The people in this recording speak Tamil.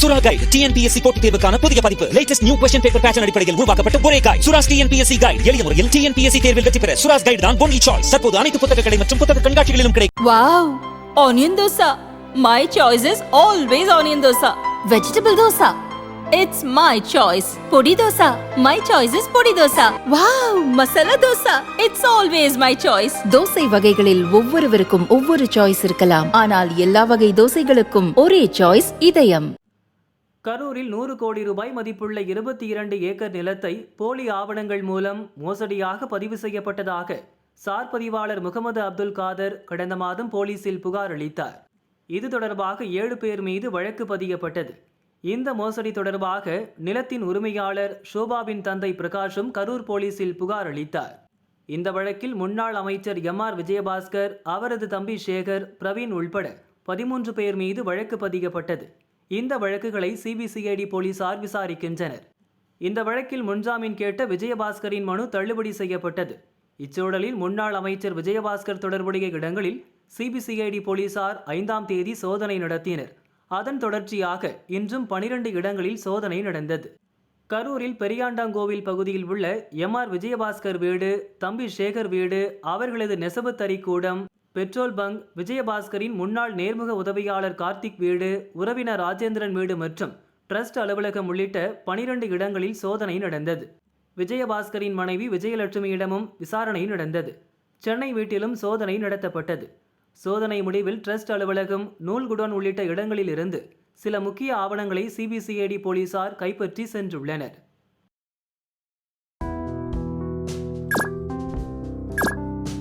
சுரா கைடு டிஎன்பிஎஸ்சி போட்டித் தேர்வுக்கான புதிய பதிப்பு. Latest new question paper pattern அடிப்படையில் உருவாக்கப்பட்ட ஒரே கைடு. Sura's TNPSC guide. எளிய முறையில் டிஎன்பிஎஸ்சி தேர்வில் வெற்றி பெற சுராஸ் கைடு தான் ஒன்லி சாய்ஸ். தற்போது அனைத்து புத்தக கடை மற்றும் புத்தக கண்காட்சிகளிலும் கிடைக்கும். Wow, onion dosa. My choice is always onion dosa. Vegetable dosa. It's my choice. Podi dosa. My choice is podi dosa. Wow, masala dosa. It's always my choice. Dosa வகைகளில் ஒவ்வொருவருக்கும் ஒவ்வொரு சாய்ஸ் இருக்கலாம். ஆனால் எல்லா வகை தோசைகளுக்கும் ஒரே சாய்ஸ் இதயம். கரூரில் 100 கோடி ரூபாய் மதிப்புள்ள 22 ஏக்கர் நிலத்தை போலி ஆவணங்கள் மூலம் மோசடியாக பதிவு செய்யப்பட்டதாக சார் பதிவாளர் முகமது அப்துல் காதர் கடந்த மாதம் போலீசில் புகார் அளித்தார். இது தொடர்பாக 7 பேர் மீது வழக்கு பதியப்பட்டது. இந்த மோசடி தொடர்பாக நிலத்தின் உரிமையாளர் ஷோபாவின் தந்தை பிரகாஷும் கரூர் போலீசில் புகார் அளித்தார். இந்த வழக்கில் முன்னாள் அமைச்சர் எம்.ஆர். விஜயபாஸ்கர், அவரது தம்பி சேகர், பிரவீன் உள்பட 13 பேர் மீது வழக்கு பதியப்பட்டது. இந்த வழக்குகளை சிபிசிஐடி போலீசார் விசாரிக்கின்றனர். இந்த வழக்கில் முன்ஜாமீன் கேட்ட விஜயபாஸ்கரின் மனு தள்ளுபடி செய்யப்பட்டது. இச்சூழலில் முன்னாள் அமைச்சர் விஜயபாஸ்கர் தொடர்புடைய இடங்களில் சிபிசிஐடி போலீசார் 5ஆம் தேதி சோதனை நடத்தினர். அதன் தொடர்ச்சியாக இன்றும் 12 இடங்களில் சோதனை நடந்தது. கரூரில் பெரியாண்டாங்கோவில் பகுதியில் உள்ள எம்.ஆர். விஜயபாஸ்கர் வீடு, தம்பி சேகர் வீடு, அவர்களது நெசவு தறிக்கூடம், பெட்ரோல் பங்க், விஜயபாஸ்கரின் முன்னாள் நேர்முக உதவியாளர் கார்த்திக் வீடு, உறவினர் ராஜேந்திரன் வீடு மற்றும் ட்ரஸ்ட் அலுவலகம் உள்ளிட்ட 12 இடங்களில் சோதனை நடந்தது. விஜயபாஸ்கரின் மனைவி விஜயலட்சுமியிடமும் விசாரணை நடந்தது. சென்னை வீட்டிலும் சோதனை நடத்தப்பட்டது. சோதனை முடிவில் ட்ரஸ்ட் அலுவலகம், நூல் குடோன் உள்ளிட்ட இடங்களில் இருந்து சில முக்கிய ஆவணங்களை சிபிசிஐடி போலீசார் கைப்பற்றி சென்றுள்ளனர்.